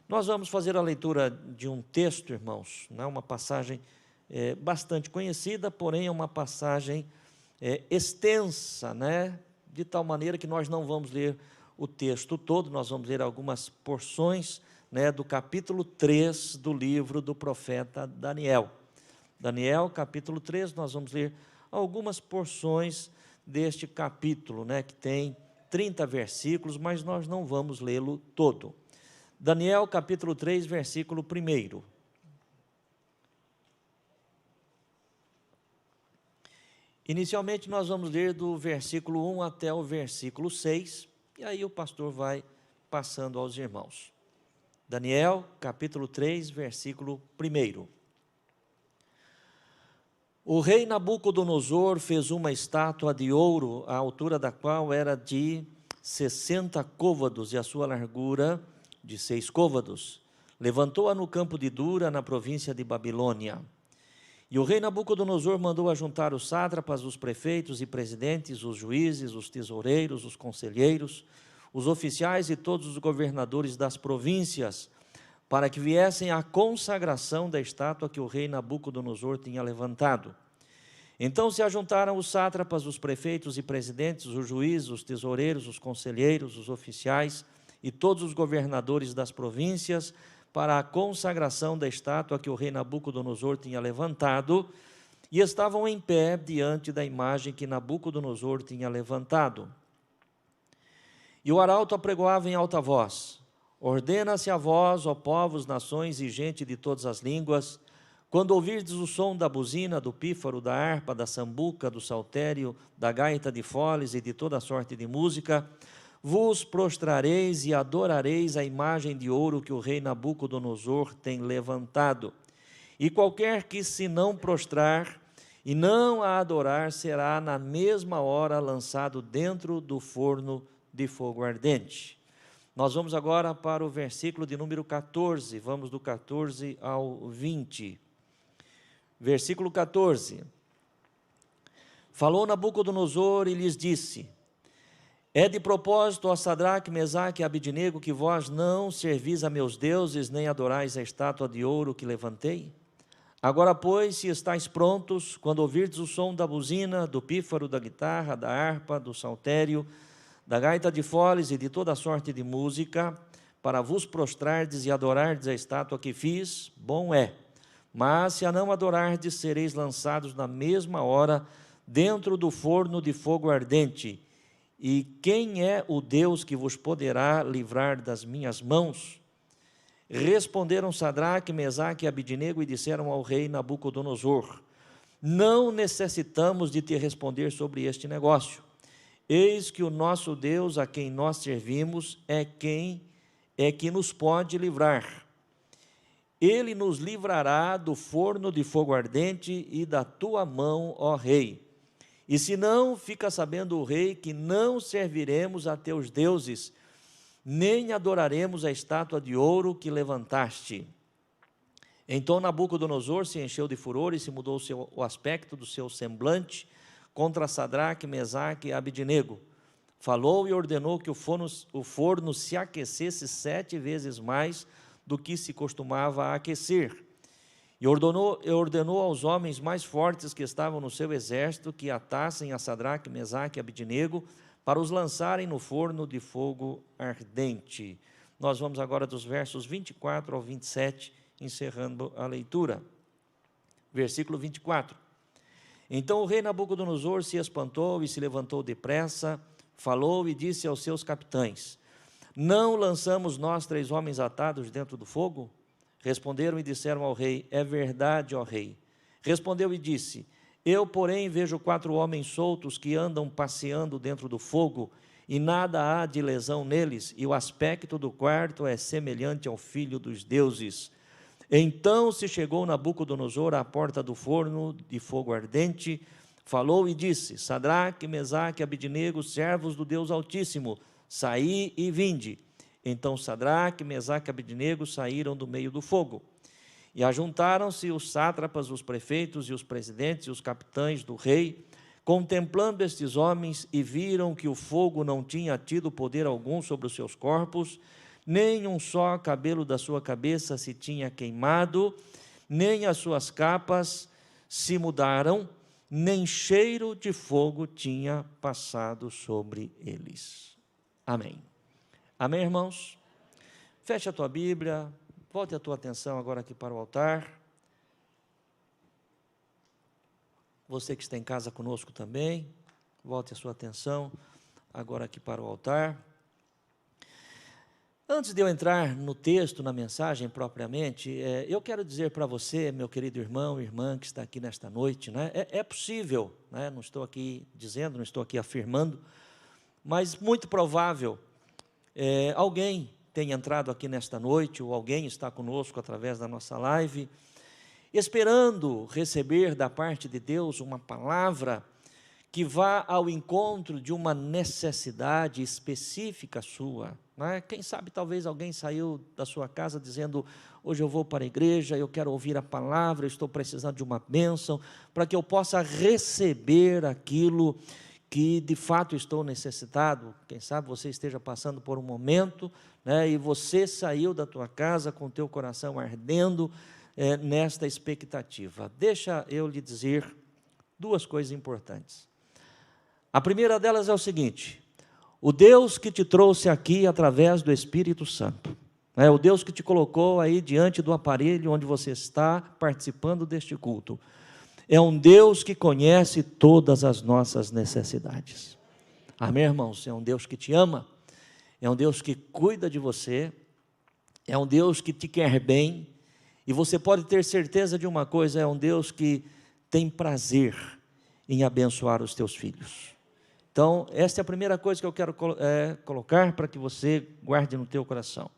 Nós vamos fazer a leitura de um texto, irmãos, né? Uma passagem bastante conhecida, porém é uma passagem extensa, né? De tal maneira que nós não vamos ler o texto todo, nós vamos ler algumas porções, né, do capítulo 3 do livro do profeta Daniel. Daniel, capítulo 3, nós vamos ler algumas porções deste capítulo, né, que tem 30 versículos, mas nós não vamos lê-lo todo. Daniel, capítulo 3, versículo 1. Inicialmente, nós vamos ler do versículo 1 até o versículo 6, e aí o pastor vai passando aos irmãos. Daniel, capítulo 3, versículo 1. O rei Nabucodonosor fez uma estátua de ouro, a altura da qual era de 60 côvados e a sua largura de 6 côvados. Levantou-a no campo de Dura, na província de Babilônia. E o rei Nabucodonosor mandou ajuntar os sátrapas, os prefeitos e presidentes, os juízes, os tesoureiros, os conselheiros, os oficiais e todos os governadores das províncias, para que viessem à consagração da estátua que o rei Nabucodonosor tinha levantado. Então se ajuntaram os sátrapas, os prefeitos e presidentes, os juízes, os tesoureiros, os conselheiros, os oficiais e todos os governadores das províncias, para a consagração da estátua que o rei Nabucodonosor tinha levantado, e estavam em pé diante da imagem que Nabucodonosor tinha levantado. E o arauto apregoava em alta voz: ordena-se a vós, ó povos, nações e gente de todas as línguas, quando ouvirdes o som da buzina, do pífaro, da harpa, da sambuca, do saltério, da gaita de foles e de toda sorte de música, vos prostrareis e adorareis a imagem de ouro que o rei Nabucodonosor tem levantado. E qualquer que se não prostrar e não a adorar, será na mesma hora lançado dentro do forno de fogo ardente. Nós vamos agora para o versículo de número 14, vamos do 14 ao 20. Versículo 14. Falou Nabucodonosor e lhes disse: é de propósito, ó Sadraque, Mesaque e Abidnego, que vós não servis a meus deuses, nem adorais a estátua de ouro que levantei? Agora, pois, se estáis prontos, quando ouvirdes o som da buzina, do pífaro, da guitarra, da harpa, do saltério, da gaita de foles e de toda sorte de música, para vos prostrardes e adorardes a estátua que fiz, bom é. Mas se a não adorardes, sereis lançados na mesma hora dentro do forno de fogo ardente. E quem é o Deus que vos poderá livrar das minhas mãos? Responderam Sadraque, Mesaque e Abidnego e disseram ao rei Nabucodonosor: não necessitamos de te responder sobre este negócio. Eis que o nosso Deus, a quem nós servimos, é que nos pode livrar. Ele nos livrará do forno de fogo ardente e da tua mão, ó rei. E se não, fica sabendo o rei que não serviremos a teus deuses, nem adoraremos a estátua de ouro que levantaste. Então Nabucodonosor se encheu de furor e se mudou o aspecto do seu semblante contra Sadraque, Mesaque e Abidnego. Falou e ordenou que o forno se aquecesse 7 vezes mais do que se costumava aquecer. E ordenou aos homens mais fortes que estavam no seu exército que atassem a Sadraque, Mesaque e Abidnego para os lançarem no forno de fogo ardente. Nós vamos agora dos versos 24 ao 27, encerrando a leitura. Versículo 24. Então o rei Nabucodonosor se espantou e se levantou depressa, falou e disse aos seus capitães: não lançamos nós 3 homens atados dentro do fogo? Responderam e disseram ao rei: é verdade, ó rei. Respondeu e disse: eu, porém, vejo 4 homens soltos que andam passeando dentro do fogo, e nada há de lesão neles, e o aspecto do quarto é semelhante ao filho dos deuses. Então se chegou Nabucodonosor à porta do forno de fogo ardente, falou e disse: Sadraque, Mesaque e Abidnego, servos do Deus Altíssimo, saí e vinde. Então Sadraque, Mesaque e Abidnego saíram do meio do fogo. E ajuntaram-se os sátrapas, os prefeitos e os presidentes e os capitães do rei, contemplando estes homens, e viram que o fogo não tinha tido poder algum sobre os seus corpos, nem um só cabelo da sua cabeça se tinha queimado, nem as suas capas se mudaram, nem cheiro de fogo tinha passado sobre eles. Amém. Amém, irmãos? Feche a tua Bíblia, volte a tua atenção agora aqui para o altar. Você que está em casa conosco também, volte a sua atenção agora aqui para o altar. Antes de eu entrar no texto, na mensagem propriamente, eu quero dizer para você, meu querido irmão, irmã que está aqui nesta noite, né, é possível, né, não estou aqui dizendo, não estou aqui afirmando, mas muito provável, alguém tenha entrado aqui nesta noite, ou alguém está conosco através da nossa live, esperando receber da parte de Deus uma palavra que vá ao encontro de uma necessidade específica sua, né? Quem sabe talvez alguém saiu da sua casa dizendo, hoje eu vou para a igreja, eu quero ouvir a palavra, eu estou precisando de uma bênção, para que eu possa receber aquilo que de fato estou necessitado. Quem sabe você esteja passando por um momento, né, e você saiu da tua casa com o teu coração ardendo, nesta expectativa. Deixa eu lhe dizer duas coisas importantes. A primeira delas é o seguinte: o Deus que te trouxe aqui através do Espírito Santo, o Deus que te colocou aí diante do aparelho onde você está participando deste culto, é um Deus que conhece todas as nossas necessidades. Amém, irmãos? É um Deus que te ama, é um Deus que cuida de você, é um Deus que te quer bem. E você pode ter certeza de uma coisa, é um Deus que tem prazer em abençoar os teus filhos. Então, esta é a primeira coisa que eu quero colocar para que você guarde no teu coração.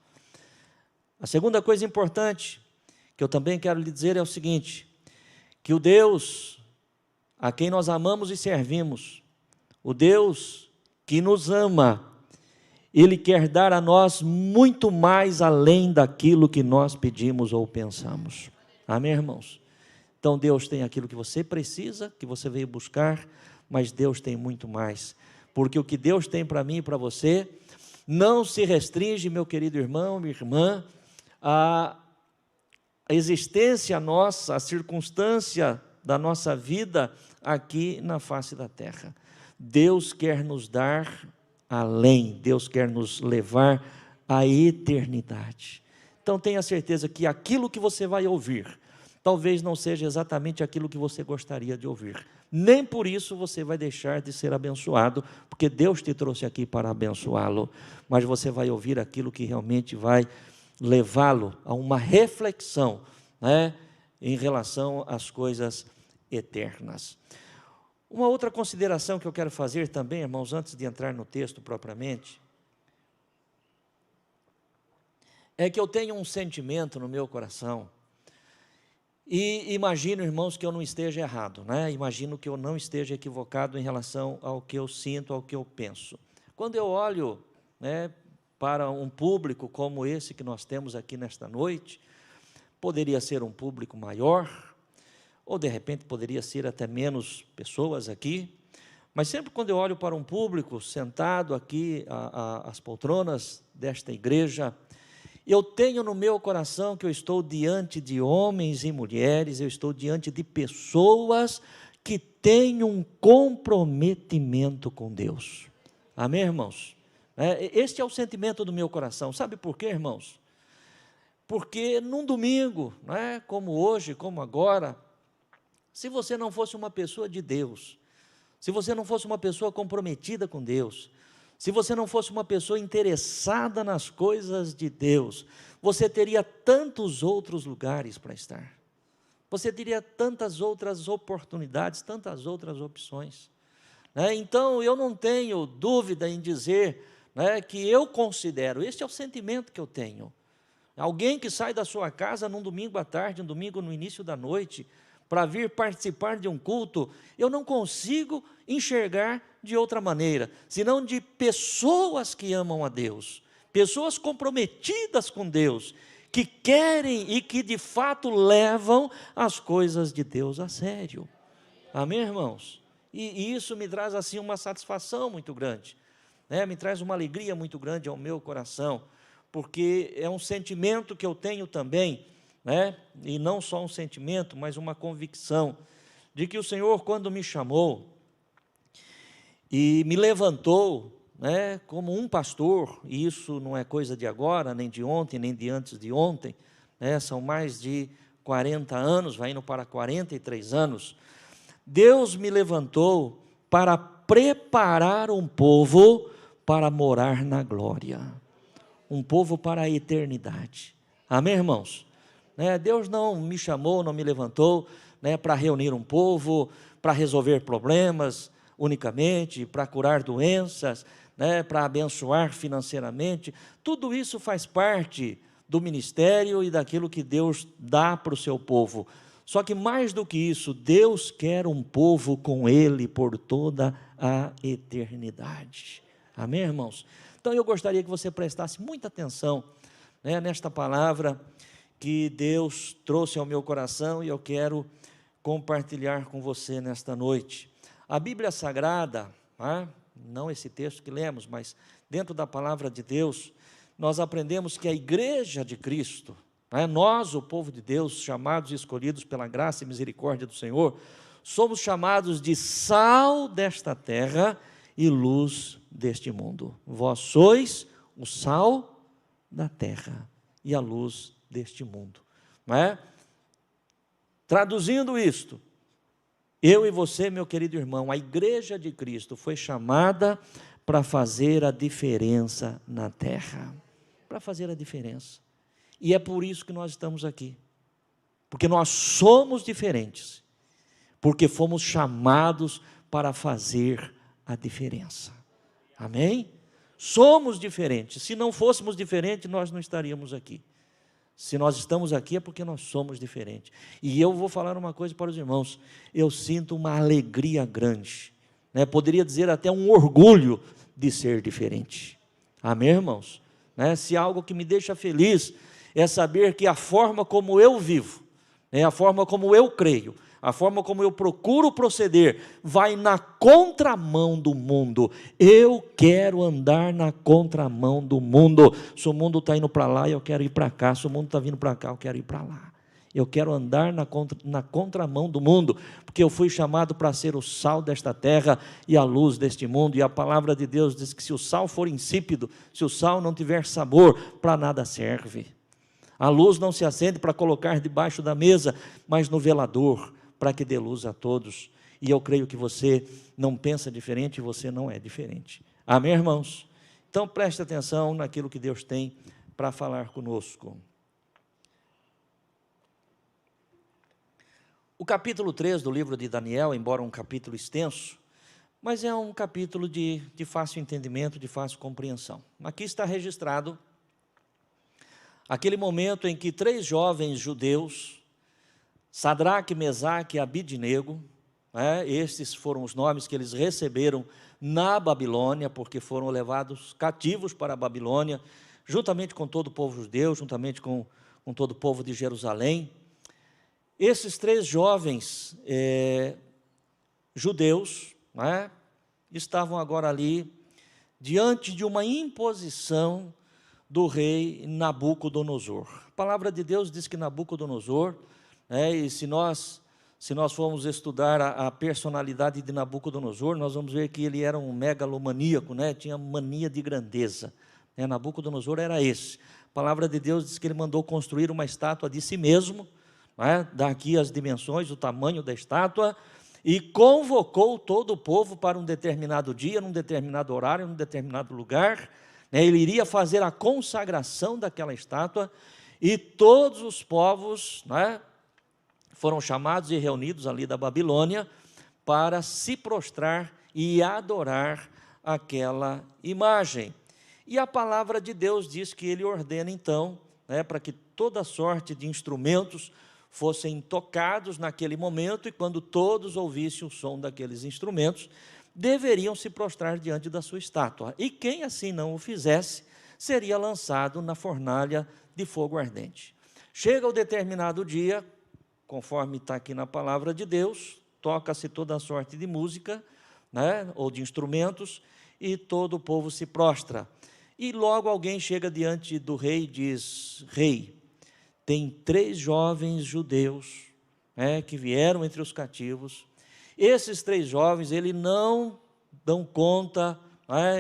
A segunda coisa importante que eu também quero lhe dizer é o seguinte, que o Deus a quem nós amamos e servimos, o Deus que nos ama, Ele quer dar a nós muito mais além daquilo que nós pedimos ou pensamos. Amém, irmãos? Então Deus tem aquilo que você precisa, que você veio buscar, mas Deus tem muito mais. Porque o que Deus tem para mim e para você, não se restringe, meu querido irmão, minha irmã, a existência nossa, a circunstância da nossa vida aqui na face da terra. Deus quer nos dar além, Deus quer nos levar à eternidade. Então tenha certeza que aquilo que você vai ouvir, talvez não seja exatamente aquilo que você gostaria de ouvir. Nem por isso você vai deixar de ser abençoado, porque Deus te trouxe aqui para abençoá-lo, mas você vai ouvir aquilo que realmente vai levá-lo a uma reflexão, né, em relação às coisas eternas. Uma outra consideração que eu quero fazer também, irmãos, antes de entrar no texto propriamente, é que eu tenho um sentimento no meu coração, e imagino, irmãos, que eu não esteja errado, né? Imagino que eu não esteja equivocado em relação ao que eu sinto, ao que eu penso. Quando eu olho, né, para um público como esse que nós temos aqui nesta noite, poderia ser um público maior, ou de repente poderia ser até menos pessoas aqui, mas sempre quando eu olho para um público sentado aqui, as poltronas desta igreja, eu tenho no meu coração que eu estou diante de homens e mulheres, eu estou diante de pessoas que têm um comprometimento com Deus. Amém, irmãos? Este é o sentimento do meu coração. Sabe por quê, irmãos? Porque num domingo, como hoje, como agora, se você não fosse uma pessoa de Deus, se você não fosse uma pessoa comprometida com Deus, se você não fosse uma pessoa interessada nas coisas de Deus, você teria tantos outros lugares para estar. Você teria tantas outras oportunidades, tantas outras opções. Então, eu não tenho dúvida em dizer, que eu considero, este é o sentimento que eu tenho. Alguém que sai da sua casa num domingo à tarde, um domingo no início da noite, para vir participar de um culto, eu não consigo enxergar de outra maneira, senão de pessoas que amam a Deus, pessoas comprometidas com Deus, que querem e que de fato levam as coisas de Deus a sério. Amém, irmãos? E isso me traz assim uma satisfação muito grande, me traz uma alegria muito grande ao meu coração, porque é um sentimento que eu tenho também, né? E não só um sentimento, mas uma convicção de que o Senhor, quando me chamou e me levantou, né, como um pastor, e isso não é coisa de agora, nem de ontem, nem de antes de ontem, né, são mais de 40 anos, vai indo para 43 anos, Deus me levantou para preparar um povo para morar na glória, um povo para a eternidade. Amém, irmãos? Deus não me chamou, não me levantou, para reunir um povo, para resolver problemas unicamente, para curar doenças, para abençoar financeiramente. Tudo isso faz parte do ministério e daquilo que Deus dá para o seu povo. Só que mais do que isso, Deus quer um povo com Ele por toda a eternidade. Amém, irmãos? Então eu gostaria que você prestasse muita atenção, nesta palavra que Deus trouxe ao meu coração e eu quero compartilhar com você nesta noite. A Bíblia Sagrada, não esse texto que lemos, mas dentro da palavra de Deus, nós aprendemos que a igreja de Cristo, nós, o povo de Deus, chamados e escolhidos pela graça e misericórdia do Senhor, somos chamados de sal desta terra e luz deste mundo. Vós sois o sal da terra e a luz deste mundo. Traduzindo isto, eu e você, meu querido irmão, a igreja de Cristo foi chamada para fazer a diferença na terra. Para fazer a diferença. E é por isso que nós estamos aqui. Porque nós somos diferentes. Porque fomos chamados para fazer a diferença. Amém? Somos diferentes. Se não fôssemos diferentes, nós não estaríamos aqui. Se nós estamos aqui é porque nós somos diferentes. E eu vou falar uma coisa para os irmãos. Eu sinto uma alegria grande. Poderia dizer até um orgulho de ser diferente. Amém, irmãos? Se algo que me deixa feliz é saber que a forma como eu vivo, a forma como eu creio, a forma como eu procuro proceder, vai na contramão do mundo. Eu quero andar na contramão do mundo. Se o mundo está indo para lá, eu quero ir para cá. Se o mundo está vindo para cá, eu quero ir para lá. Eu quero andar na contramão do mundo, porque eu fui chamado para ser o sal desta terra e a luz deste mundo, e a palavra de Deus diz que se o sal for insípido, se o sal não tiver sabor, para nada serve. A luz não se acende para colocar debaixo da mesa, mas no velador, para que dê luz a todos. E eu creio que você não pensa diferente, e você não é diferente. Amém, irmãos? Então preste atenção naquilo que Deus tem para falar conosco. O capítulo 3 do livro de Daniel, embora um capítulo extenso, mas é um capítulo de fácil entendimento, de fácil compreensão. Aqui está registrado aquele momento em que 3 jovens judeus, Sadraque, Mesaque e Abidnego, estes foram os nomes que eles receberam na Babilônia, porque foram levados cativos para a Babilônia, juntamente com todo o povo judeu, juntamente com todo o povo de Jerusalém. Esses 3 jovens judeus estavam agora ali diante de uma imposição do rei Nabucodonosor. A palavra de Deus diz que Nabucodonosor, e se nós formos estudar a personalidade de Nabucodonosor, nós vamos ver que ele era um megalomaníaco, tinha mania de grandeza. Nabucodonosor era esse. A palavra de Deus diz que ele mandou construir uma estátua de si mesmo, daqui as dimensões, o tamanho da estátua, e convocou todo o povo para um determinado dia, num determinado horário, num determinado lugar. Ele iria fazer a consagração daquela estátua, e todos os povos foram chamados e reunidos ali da Babilônia para se prostrar e adorar aquela imagem. E a palavra de Deus diz que ele ordena então, para que toda sorte de instrumentos fossem tocados naquele momento, e quando todos ouvissem o som daqueles instrumentos, deveriam se prostrar diante da sua estátua. E quem assim não o fizesse, seria lançado na fornalha de fogo ardente. Chega o determinado dia, conforme está aqui na palavra de Deus, toca-se toda a sorte de música, ou de instrumentos, e todo o povo se prostra. E logo alguém chega diante do rei e diz: rei, tem 3 jovens judeus, que vieram entre os cativos. Esses 3 jovens, eles não dão conta,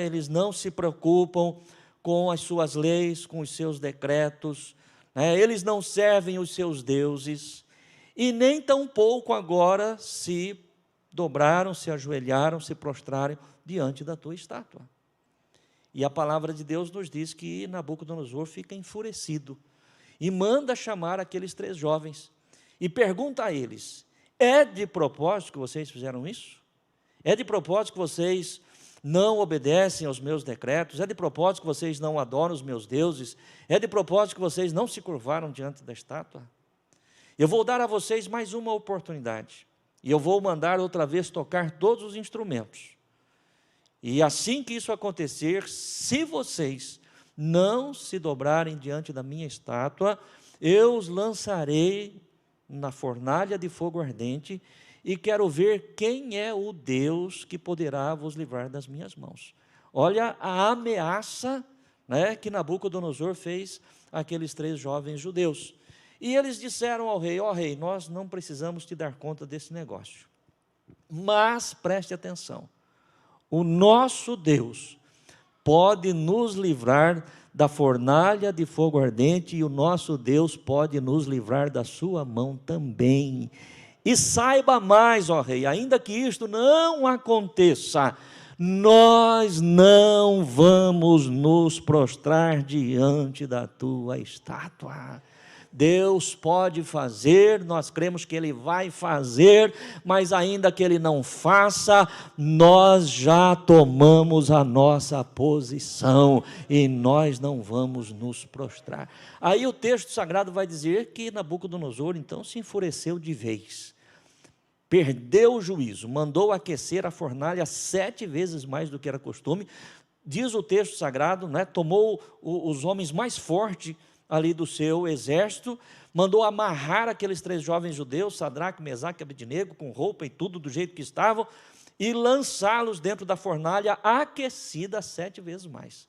eles não se preocupam com as suas leis, com os seus decretos, eles não servem os seus deuses, e nem tampouco agora se dobraram, se ajoelharam, se prostraram diante da tua estátua. E a palavra de Deus nos diz que Nabucodonosor fica enfurecido e manda chamar aqueles 3 jovens e pergunta a eles: é de propósito que vocês fizeram isso? É de propósito que vocês não obedecem aos meus decretos? É de propósito que vocês não adoram os meus deuses? É de propósito que vocês não se curvaram diante da estátua? Eu vou dar a vocês mais uma oportunidade, e eu vou mandar outra vez tocar todos os instrumentos. E assim que isso acontecer, se vocês não se dobrarem diante da minha estátua, eu os lançarei na fornalha de fogo ardente, e quero ver quem é o Deus que poderá vos livrar das minhas mãos. Olha a ameaça, que Nabucodonosor fez àqueles 3 jovens judeus. E eles disseram ao rei: ó rei, nós não precisamos te dar conta desse negócio, mas preste atenção, o nosso Deus pode nos livrar da fornalha de fogo ardente, e o nosso Deus pode nos livrar da sua mão também. E saiba mais, ó rei, ainda que isto não aconteça, nós não vamos nos prostrar diante da tua estátua. Deus pode fazer, nós cremos que Ele vai fazer, mas ainda que Ele não faça, nós já tomamos a nossa posição, e nós não vamos nos prostrar. Aí o texto sagrado vai dizer que Nabucodonosor então se enfureceu de vez, perdeu o juízo, mandou aquecer a fornalha 7 vezes mais do que era costume. Diz o texto sagrado, tomou os homens mais fortes ali do seu exército, mandou amarrar aqueles 3 jovens judeus, Sadraque, Mesaque e Abednego, com roupa e tudo do jeito que estavam, e lançá-los dentro da fornalha aquecida 7 vezes mais.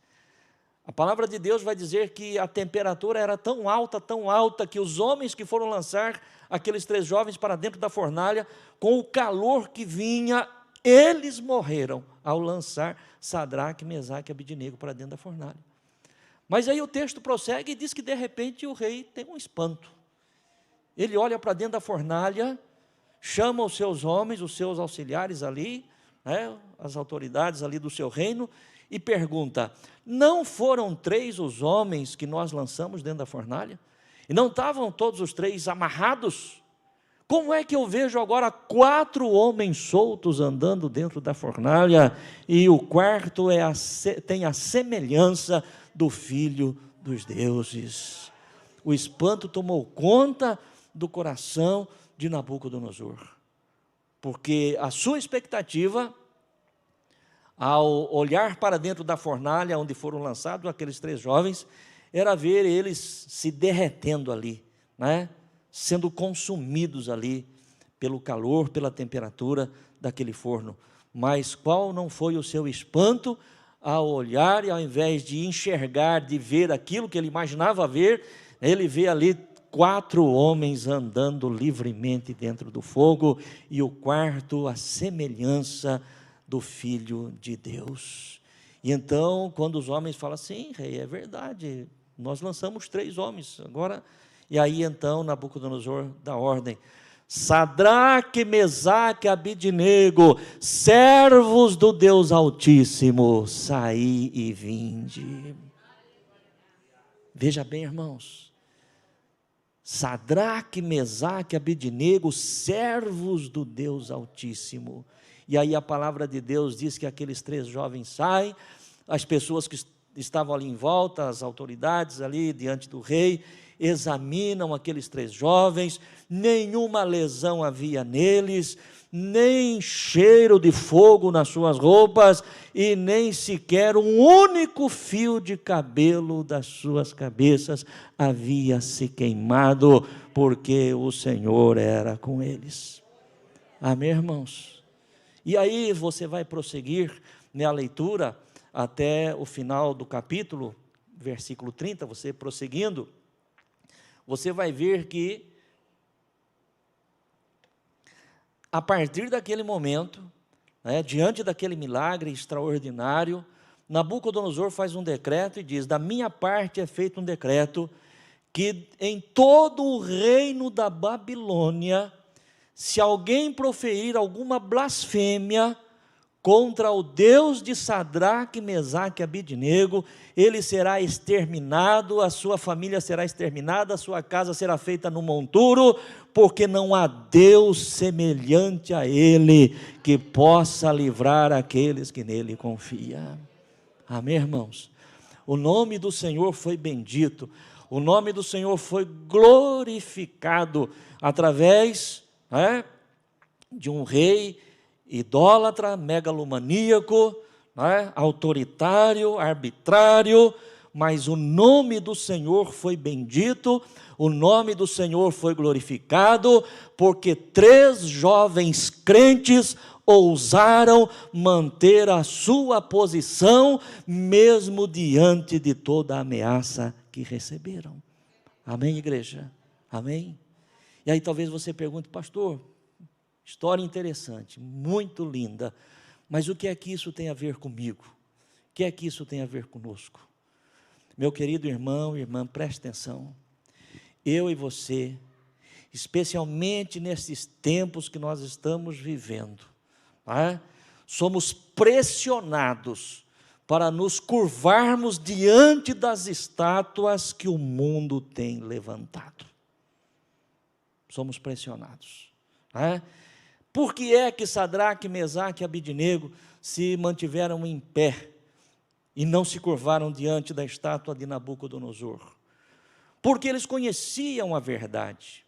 A palavra de Deus vai dizer que a temperatura era tão alta, que os homens que foram lançar aqueles 3 jovens para dentro da fornalha, com o calor que vinha, eles morreram ao lançar Sadraque, Mesaque e Abednego para dentro da fornalha. Mas aí o texto prossegue e diz que de repente o rei tem um espanto. Ele olha para dentro da fornalha, chama os seus homens, os seus auxiliares ali, as autoridades ali do seu reino, e pergunta: não foram 3 os homens que nós lançamos dentro da fornalha? E não estavam todos os 3 amarrados? Como é que eu vejo agora 4 homens soltos andando dentro da fornalha, e o quarto tem a semelhança do filho dos deuses? O espanto tomou conta do coração de Nabucodonosor, porque a sua expectativa, ao olhar para dentro da fornalha onde foram lançados aqueles 3 jovens, era ver eles se derretendo ali, sendo consumidos ali pelo calor, pela temperatura daquele forno. Mas qual não foi o seu espanto ao olhar, e ao invés de enxergar, de ver aquilo que ele imaginava ver, ele vê ali 4 homens andando livremente dentro do fogo, e o quarto a semelhança do Filho de Deus. E então, quando os homens falam assim: rei, é verdade, nós lançamos 3 homens agora. E aí então Nabucodonosor dá ordem: Sadraque, Mesaque, Abednego, servos do Deus Altíssimo, saí e vinde. Veja bem, irmãos, Sadraque, Mesaque, Abednego, servos do Deus Altíssimo. E aí a palavra de Deus diz que aqueles 3 jovens saem, as pessoas que estavam ali em volta, as autoridades ali diante do rei, examinam aqueles 3 jovens, nenhuma lesão havia neles, nem cheiro de fogo nas suas roupas, e nem sequer um único fio de cabelo das suas cabeças havia se queimado, porque o Senhor era com eles. Amém, irmãos? E aí você vai prosseguir na leitura, até o final do capítulo, versículo 30, você prosseguindo, você vai ver que, a partir daquele momento, diante daquele milagre extraordinário, Nabucodonosor faz um decreto e diz: da minha parte é feito um decreto, que em todo o reino da Babilônia, se alguém proferir alguma blasfêmia contra o Deus de Sadraque, Mesaque e Abidnego, ele será exterminado, a sua família será exterminada, a sua casa será feita no monturo, porque não há Deus semelhante a ele, que possa livrar aqueles que nele confiam. Amém, irmãos? O nome do Senhor foi bendito, o nome do Senhor foi glorificado, através de um rei idólatra, megalomaníaco, autoritário, arbitrário, mas o nome do Senhor foi bendito, o nome do Senhor foi glorificado, porque 3 jovens crentes ousaram manter a sua posição, mesmo diante de toda a ameaça que receberam. Amém, igreja? Amém? E aí talvez você pergunte: pastor, história interessante, muito linda, mas o que é que isso tem a ver comigo? O que é que isso tem a ver conosco? Meu querido irmão e irmã, preste atenção. Eu e você, especialmente nesses tempos que nós estamos vivendo, somos pressionados para nos curvarmos diante das estátuas que o mundo tem levantado. Somos pressionados. Por que é que Sadraque, Mesaque e Abidnego se mantiveram em pé e não se curvaram diante da estátua de Nabucodonosor? Porque eles conheciam a verdade,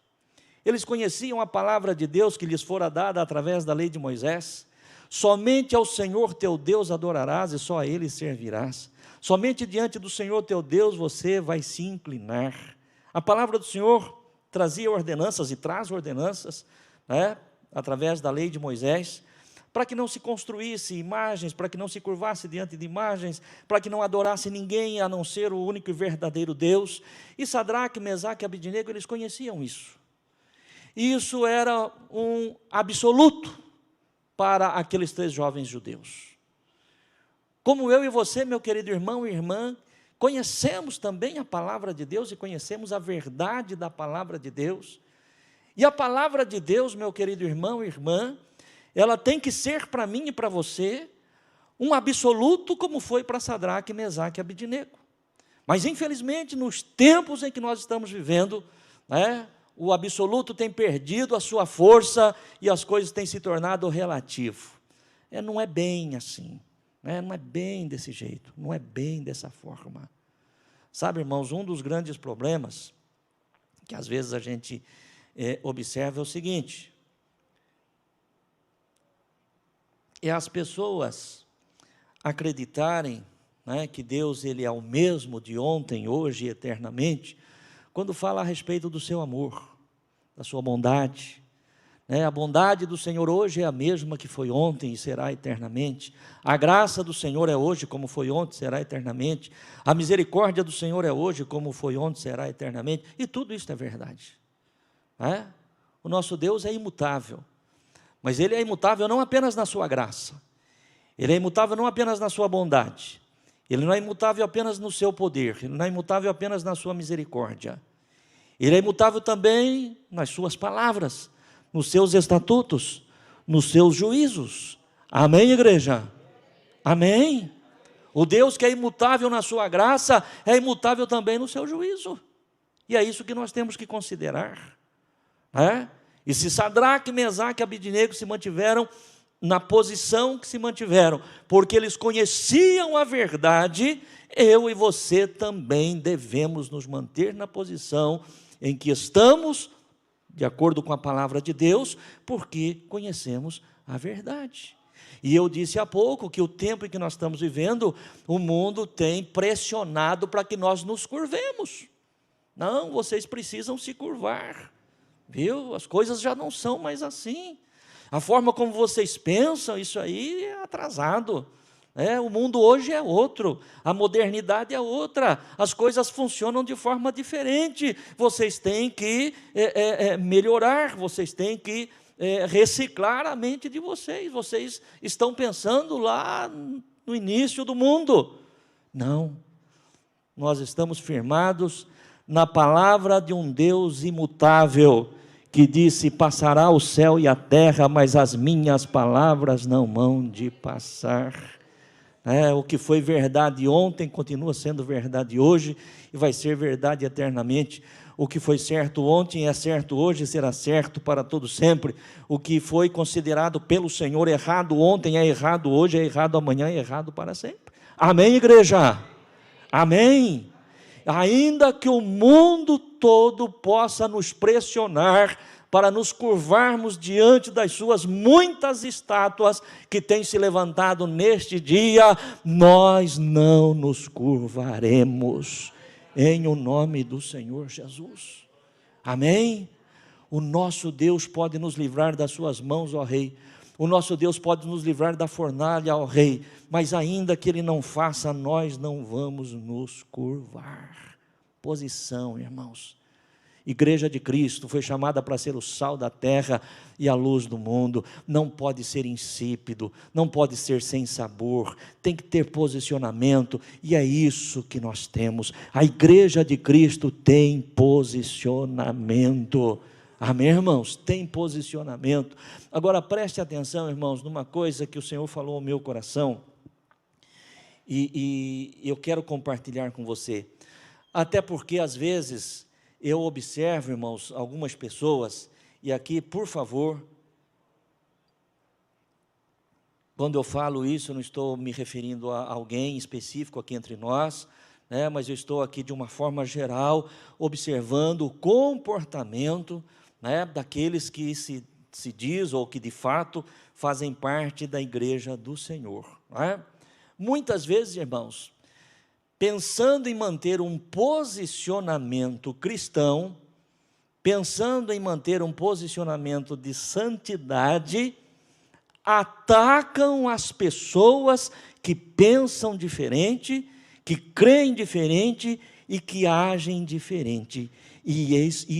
eles conheciam a palavra de Deus que lhes fora dada através da lei de Moisés. Somente ao Senhor teu Deus adorarás e só a Ele servirás. Somente diante do Senhor teu Deus você vai se inclinar. A palavra do Senhor trazia ordenanças e traz ordenanças, através da lei de Moisés, para que não se construísse imagens, para que não se curvasse diante de imagens, para que não adorasse ninguém a não ser o único e verdadeiro Deus. E Sadraque, Mesaque e Abidnego, eles conheciam isso. E isso era um absoluto para aqueles 3 jovens judeus. Como eu e você, meu querido irmão e irmã, conhecemos também a palavra de Deus e conhecemos a verdade da palavra de Deus. E a palavra de Deus, meu querido irmão e irmã, ela tem que ser para mim e para você um absoluto, como foi para Sadraque, Mesaque e Abidnego. Mas infelizmente, nos tempos em que nós estamos vivendo, o absoluto tem perdido a sua força e as coisas têm se tornado relativo. Não é bem assim, não é bem desse jeito, não é bem dessa forma. Sabe, irmãos, um dos grandes problemas que às vezes a gente observa é o seguinte: é as pessoas acreditarem que Deus ele é o mesmo de ontem, hoje e eternamente, quando fala a respeito do seu amor, da sua bondade. A bondade do Senhor hoje é a mesma que foi ontem e será eternamente. A graça do Senhor é hoje como foi ontem, será eternamente. A misericórdia do Senhor é hoje como foi ontem, será eternamente. E tudo isso é verdade. O nosso Deus é imutável, mas Ele é imutável não apenas na sua graça, Ele é imutável não apenas na sua bondade, Ele não é imutável apenas no seu poder, Ele não é imutável apenas na sua misericórdia, Ele é imutável também nas suas palavras, nos seus estatutos, nos seus juízos. Amém, igreja? Amém? O Deus que é imutável na sua graça, é imutável também no seu juízo, e é isso que nós temos que considerar. E se Sadraque, Mesaque e Abidnego se mantiveram na posição que se mantiveram, porque eles conheciam a verdade, eu e você também devemos nos manter na posição em que estamos, de acordo com a palavra de Deus, porque conhecemos a verdade. E eu disse há pouco que o tempo em que nós estamos vivendo, o mundo tem pressionado para que nós nos curvemos. Não, vocês precisam se curvar. Viu? As coisas já não são mais assim. A forma como vocês pensam, isso aí é atrasado. O mundo hoje é outro, a modernidade é outra, as coisas funcionam de forma diferente. Vocês têm que melhorar, vocês têm que reciclar a mente de vocês. Vocês estão pensando lá no início do mundo. Não, nós estamos firmados na palavra de um Deus imutável, que disse: passará o céu e a terra, mas as minhas palavras não hão de passar. O que foi verdade ontem continua sendo verdade hoje e vai ser verdade eternamente. O que foi certo ontem é certo hoje e será certo para todo sempre. O que foi considerado pelo Senhor errado ontem é errado hoje, é errado amanhã, é errado para sempre. Amém, igreja? Amém? Ainda que o mundo todo possa nos pressionar para nos curvarmos diante das suas muitas estátuas que têm se levantado neste dia, nós não nos curvaremos, em o nome do Senhor Jesus. Amém? O nosso Deus pode nos livrar das suas mãos, ó Rei. O nosso Deus pode nos livrar da fornalha, ó Rei. Mas ainda que Ele não faça, nós não vamos nos curvar. Posição, irmãos. Igreja de Cristo foi chamada para ser o sal da terra e a luz do mundo. Não pode ser insípido, não pode ser sem sabor, tem que ter posicionamento, e é isso que nós temos. A igreja de Cristo tem posicionamento. Amém, irmãos? Tem posicionamento. Agora preste atenção, irmãos, numa coisa que o Senhor falou ao meu coração, e eu quero compartilhar com você. Até porque às vezes eu observo, irmãos, algumas pessoas, e aqui, por favor, quando eu falo isso, eu não estou me referindo a alguém específico aqui entre nós, mas eu estou aqui de uma forma geral, observando o comportamento daqueles que se diz, ou que de fato fazem parte da igreja do Senhor. Muitas vezes, irmãos, pensando em manter um posicionamento cristão, pensando em manter um posicionamento de santidade, atacam as pessoas que pensam diferente, que creem diferente e que agem diferente. E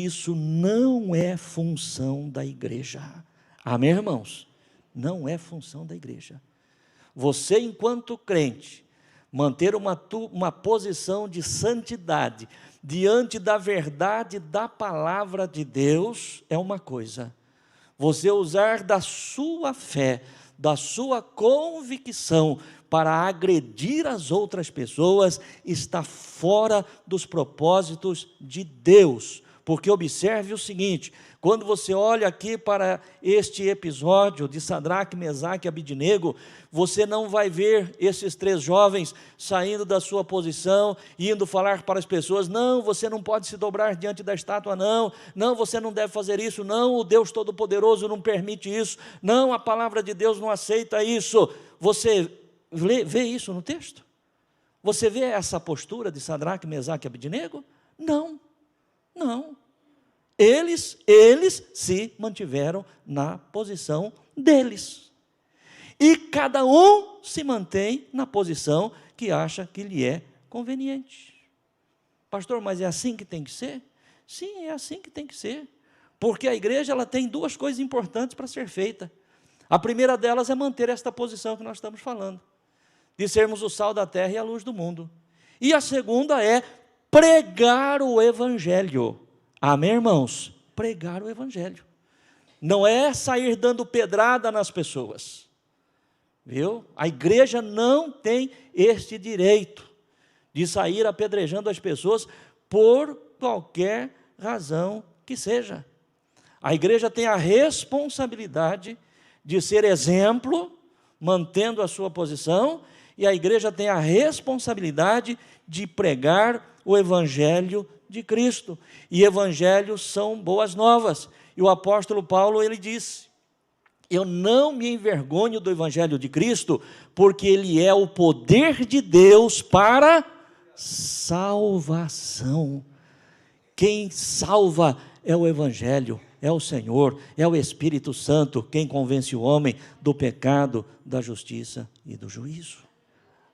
isso não é função da igreja. Amém, irmãos? Não é função da igreja. Você, enquanto crente, manter uma posição de santidade diante da verdade da palavra de Deus é uma coisa. Você usar da sua fé, da sua convicção para agredir as outras pessoas está fora dos propósitos de Deus. Porque observe o seguinte: quando você olha aqui para este episódio de Sadraque, Mesaque e Abidnego, você não vai ver esses 3 jovens saindo da sua posição, indo falar para as pessoas: não, você não pode se dobrar diante da estátua, não, você não deve fazer isso, não, o Deus Todo-Poderoso não permite isso, não, a palavra de Deus não aceita isso. Você vê isso no texto? Você vê essa postura de Sadraque, Mesaque e Abidnego? Não. Eles se mantiveram na posição deles. E cada um se mantém na posição que acha que lhe é conveniente. Pastor, mas é assim que tem que ser? Sim, é assim que tem que ser. Porque a igreja ela tem 2 coisas importantes para ser feita. A primeira delas é manter esta posição que nós estamos falando, de sermos o sal da terra e a luz do mundo. E a segunda é pregar o evangelho. Amém, irmãos? Pregar o evangelho. Não é sair dando pedrada nas pessoas. Viu? A igreja não tem este direito de sair apedrejando as pessoas por qualquer razão que seja. A igreja tem a responsabilidade de ser exemplo, mantendo a sua posição, e a igreja tem a responsabilidade de pregar o evangelho de Cristo. E evangelhos são boas novas. E o apóstolo Paulo, ele disse: eu não me envergonho do evangelho de Cristo, porque ele é o poder de Deus para salvação. Quem salva é o evangelho, é o Senhor, é o Espírito Santo, quem convence o homem do pecado, da justiça e do juízo.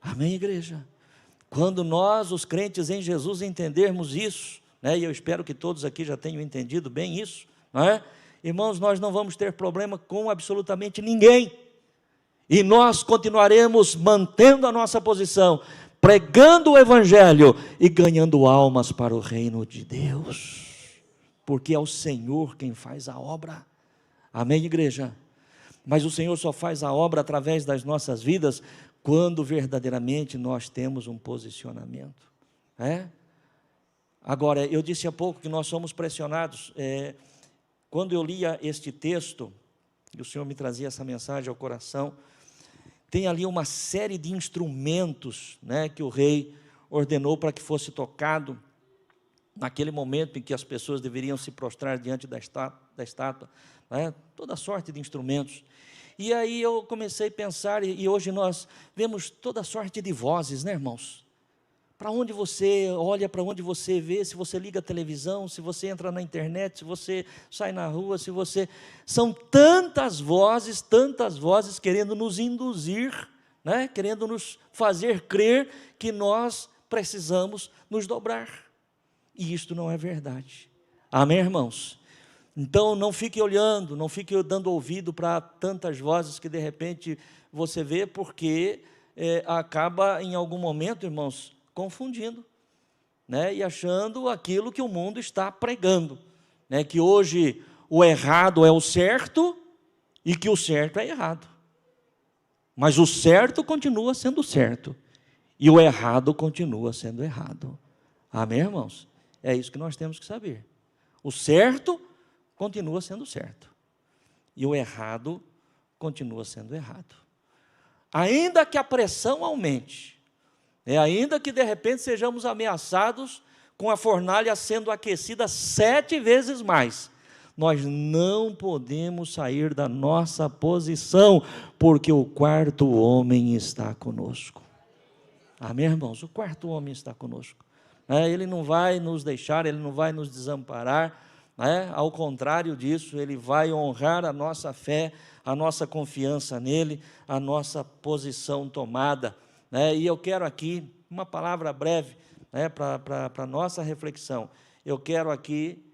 Amém, igreja? Quando nós, os crentes em Jesus, entendermos isso, né, e eu espero que todos aqui já tenham entendido bem isso, não é? Irmãos, nós não vamos ter problema com absolutamente ninguém, e nós continuaremos mantendo a nossa posição, pregando o Evangelho e ganhando almas para o reino de Deus, porque é o Senhor quem faz a obra. Amém, igreja? Mas o Senhor só faz a obra através das nossas vidas quando verdadeiramente nós temos um posicionamento. Agora, eu disse há pouco que nós somos pressionados. Quando eu lia este texto, e o Senhor me trazia essa mensagem ao coração, tem ali uma série de instrumentos, né, que o rei ordenou para que fosse tocado, naquele momento em que as pessoas deveriam se prostrar diante da estátua, né, toda sorte de instrumentos. E aí eu comecei a pensar, e hoje nós vemos toda sorte de vozes, né, irmãos? Para onde você olha, para onde você vê, se você liga a televisão, se você entra na internet, se você sai na rua, se você... São tantas vozes querendo nos induzir, né? Querendo nos fazer crer que nós precisamos nos dobrar. E isto não é verdade. Amém, irmãos? Então, não fique olhando, não fique dando ouvido para tantas vozes que de repente você vê, porque acaba em algum momento, irmãos, confundindo, né, e achando aquilo que o mundo está pregando, né, que hoje o errado é o certo e que o certo é errado. Mas o certo continua sendo certo e o errado continua sendo errado. Amém, irmãos? É isso que nós temos que saber. O certo continua sendo certo e o errado continua sendo errado. Ainda que a pressão aumente, ainda que de repente sejamos ameaçados com a fornalha sendo aquecida 7 vezes mais, nós não podemos sair da nossa posição, porque o quarto homem está conosco. Amém, irmãos? O quarto homem está conosco. Ele não vai nos deixar, ele não vai nos desamparar, ao contrário disso, ele vai honrar a nossa fé, a nossa confiança nele, a nossa posição tomada. E eu quero aqui, uma palavra breve, para a nossa reflexão. Eu quero aqui,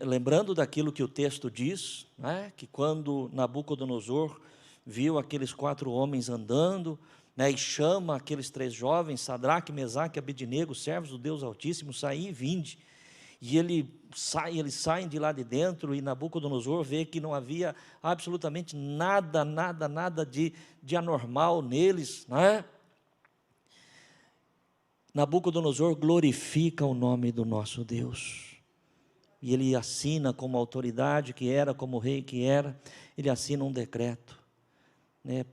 lembrando daquilo que o texto diz, que quando Nabucodonosor viu aqueles 4 homens andando, e chama aqueles 3 jovens, Sadraque, Mesaque e Abednego, servos do Deus Altíssimo, saí e vinde. E eles saem de lá de dentro, e Nabucodonosor vê que não havia absolutamente nada de anormal neles, Nabucodonosor glorifica o nome do nosso Deus, e ele assina como autoridade que era, como rei que era, ele assina um decreto,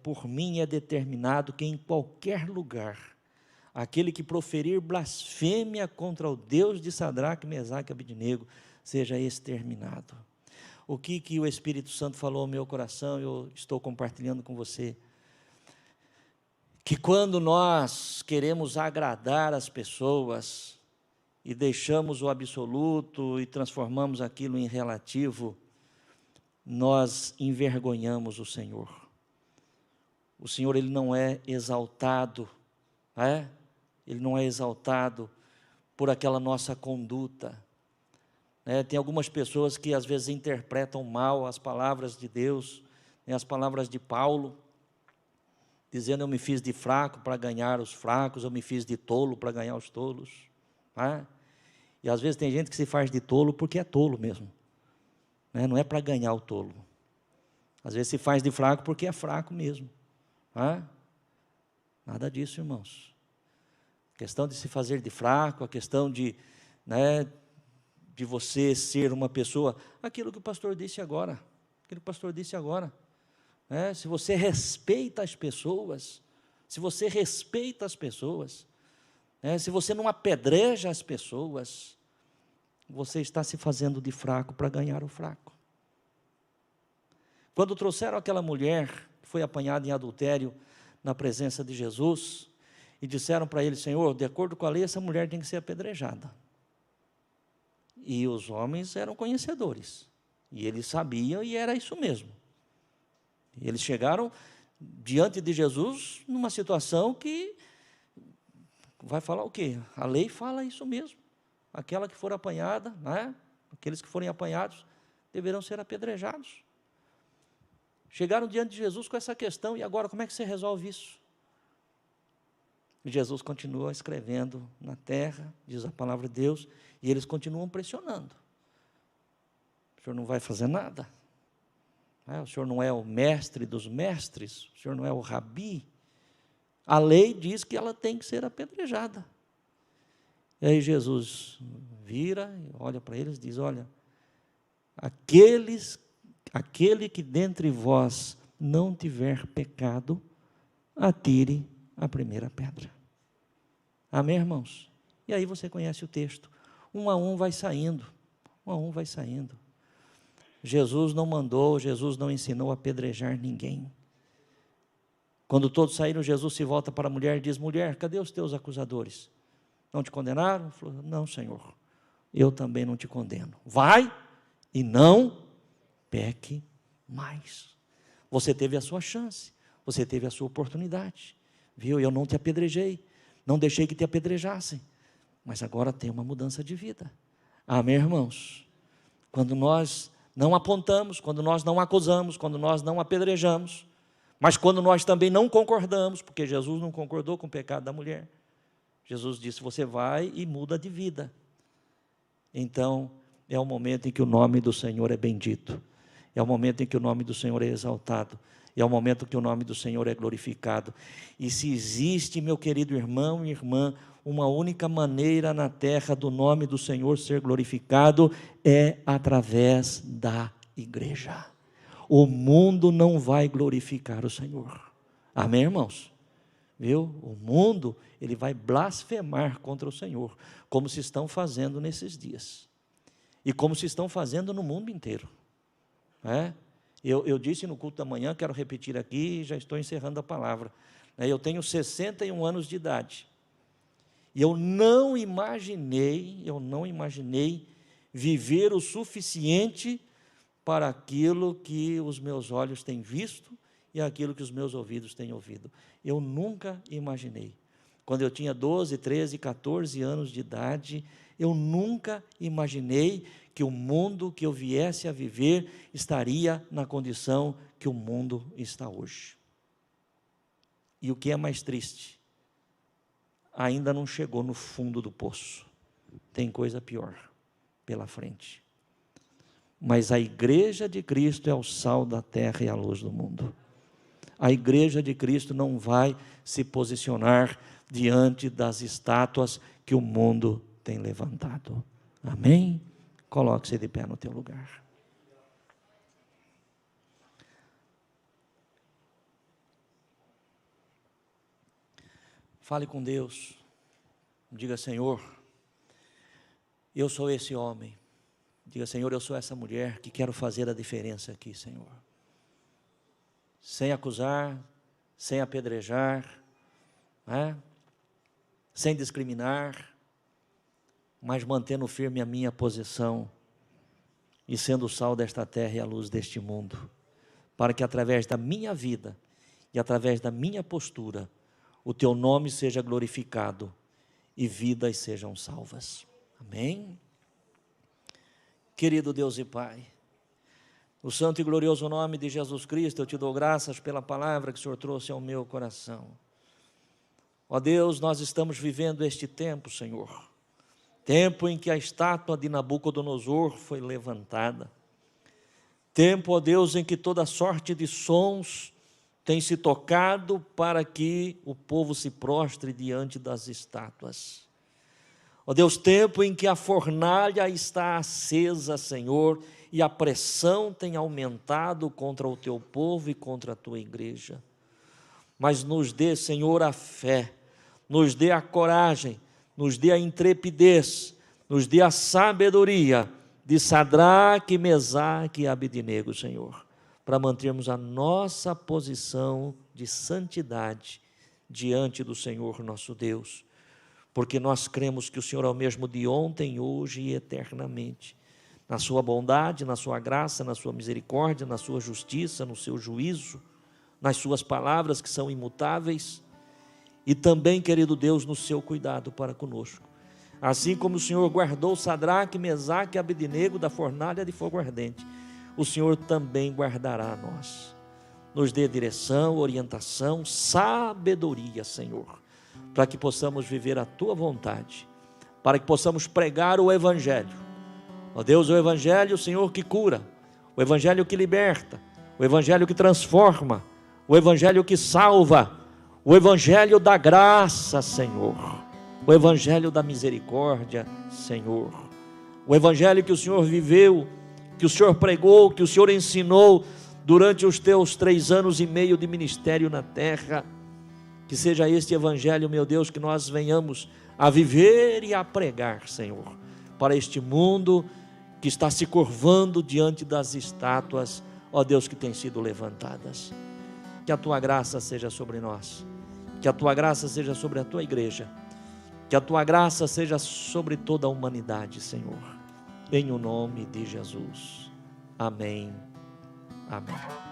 por mim é determinado que em qualquer lugar, aquele que proferir blasfêmia contra o Deus de Sadraque, Mesaque e Abednego, seja exterminado. O que o Espírito Santo falou ao meu coração, eu estou compartilhando com você, que quando nós queremos agradar as pessoas, e deixamos o absoluto, e transformamos aquilo em relativo, nós envergonhamos o Senhor. O Senhor, Ele não é exaltado, Ele não é exaltado por aquela nossa conduta. Tem algumas pessoas que às vezes interpretam mal as palavras de Deus, as palavras de Paulo, dizendo: eu me fiz de fraco para ganhar os fracos, eu me fiz de tolo para ganhar os tolos. E às vezes tem gente que se faz de tolo porque é tolo mesmo, não é para ganhar o tolo. Às vezes se faz de fraco porque é fraco mesmo. Nada disso, irmãos. A questão de se fazer de fraco, a questão de você ser uma pessoa, aquilo que o pastor disse agora, se você respeita as pessoas, se você não apedreja as pessoas, você está se fazendo de fraco para ganhar o fraco. Quando trouxeram aquela mulher que foi apanhada em adultério na presença de Jesus, e disseram para ele: Senhor, de acordo com a lei, essa mulher tem que ser apedrejada. E os homens eram conhecedores, e eles sabiam, e era isso mesmo. Eles chegaram diante de Jesus numa situação que vai falar o quê? A lei fala isso mesmo. Aquela que for apanhada, né? Aqueles que forem apanhados deverão ser apedrejados. Chegaram diante de Jesus com essa questão, e agora como é que você resolve isso? E Jesus continua escrevendo na terra, diz a palavra de Deus, e eles continuam pressionando. O senhor não vai fazer nada? O senhor não é o mestre dos mestres? O senhor não é o rabi? A lei diz que ela tem que ser apedrejada. E aí Jesus vira, olha para eles e diz, olha, aquele que dentre vós não tiver pecado, atire a primeira pedra. Amém, irmãos? E aí você conhece o texto. Um a um vai saindo. Jesus não mandou, Jesus não ensinou a apedrejar ninguém. Quando todos saíram, Jesus se volta para a mulher e diz, mulher, cadê os teus acusadores? Não te condenaram? Falou, não, Senhor, eu também não te condeno. Vai e não peque mais. Você teve a sua chance, você teve a sua oportunidade, viu? Eu não te apedrejei, não deixei que te apedrejassem, mas agora tem uma mudança de vida. Amém, irmãos? Quando nós não apontamos, quando nós não acusamos, quando nós não apedrejamos, mas quando nós também não concordamos, porque Jesus não concordou com o pecado da mulher, Jesus disse, você vai e muda de vida. Então, é o momento em que o nome do Senhor é bendito, é o momento em que o nome do Senhor é exaltado, é o momento em que o nome do Senhor é glorificado. E se existe, meu querido irmão e irmã, uma única maneira na terra do nome do Senhor ser glorificado, é através da igreja. O mundo não vai glorificar o Senhor. Amém, irmãos? Viu? O mundo, ele vai blasfemar contra o Senhor, como se estão fazendo nesses dias. E como se estão fazendo no mundo inteiro. Eu disse no culto da manhã, quero repetir aqui, já estou encerrando a palavra. Eu tenho 61 anos de idade. E eu não imaginei viver o suficiente para aquilo que os meus olhos têm visto e aquilo que os meus ouvidos têm ouvido. Eu nunca imaginei. Quando eu tinha 12, 13, 14 anos de idade, eu nunca imaginei que o mundo que eu viesse a viver estaria na condição que o mundo está hoje. E o que é mais triste, ainda não chegou no fundo do poço. Tem coisa pior pela frente. Mas a igreja de Cristo é o sal da terra e a luz do mundo. A igreja de Cristo não vai se posicionar diante das estátuas que o mundo tem levantado. Amém? Coloque-se de pé no teu lugar. Fale com Deus. Diga, Senhor, eu sou esse homem. Diga, Senhor, eu sou essa mulher que quero fazer a diferença aqui, Senhor. Sem acusar, sem apedrejar, sem discriminar, mas mantendo firme a minha posição e sendo o sal desta terra e a luz deste mundo, para que através da minha vida e através da minha postura, o teu nome seja glorificado e vidas sejam salvas. Amém? Querido Deus e Pai, no santo e glorioso nome de Jesus Cristo, eu te dou graças pela palavra que o Senhor trouxe ao meu coração. Ó Deus, nós estamos vivendo este tempo, Senhor, tempo em que a estátua de Nabucodonosor foi levantada, tempo, ó Deus, em que toda sorte de sons tem se tocado para que o povo se prostre diante das estátuas. Ó Deus, tempo em que a fornalha está acesa, Senhor, e a pressão tem aumentado contra o teu povo e contra a tua igreja. Mas nos dê, Senhor, a fé, nos dê a coragem, nos dê a intrepidez, nos dê a sabedoria de Sadraque, Mesaque e Abednego, Senhor, para mantermos a nossa posição de santidade diante do Senhor nosso Deus. Porque nós cremos que o Senhor é o mesmo de ontem, hoje e eternamente. na sua bondade, na sua graça, na sua misericórdia, na sua justiça, no seu juízo, nas suas palavras que são imutáveis, e também, querido Deus, no seu cuidado para conosco. Assim como o Senhor guardou Sadraque, Mesaque e Abednego da fornalha de fogo ardente, o Senhor também guardará a nós. Nos dê direção, orientação, sabedoria, Senhor, para que possamos viver a Tua vontade, para que possamos pregar o Evangelho. Ó Deus, o Evangelho, Senhor, que cura, o Evangelho que liberta, o Evangelho que transforma, o Evangelho que salva, o Evangelho da graça, Senhor, o Evangelho da misericórdia, Senhor, o Evangelho que o Senhor viveu, que o Senhor pregou, que o Senhor ensinou durante os teus 3 anos e meio de ministério na terra. Que seja este Evangelho, meu Deus, que nós venhamos a viver e a pregar, Senhor, para este mundo que está se curvando diante das estátuas, ó Deus, que têm sido levantadas. Que a Tua graça seja sobre nós, que a Tua graça seja sobre a Tua igreja, que a Tua graça seja sobre toda a humanidade, Senhor, em o nome de Jesus. Amém. Amém.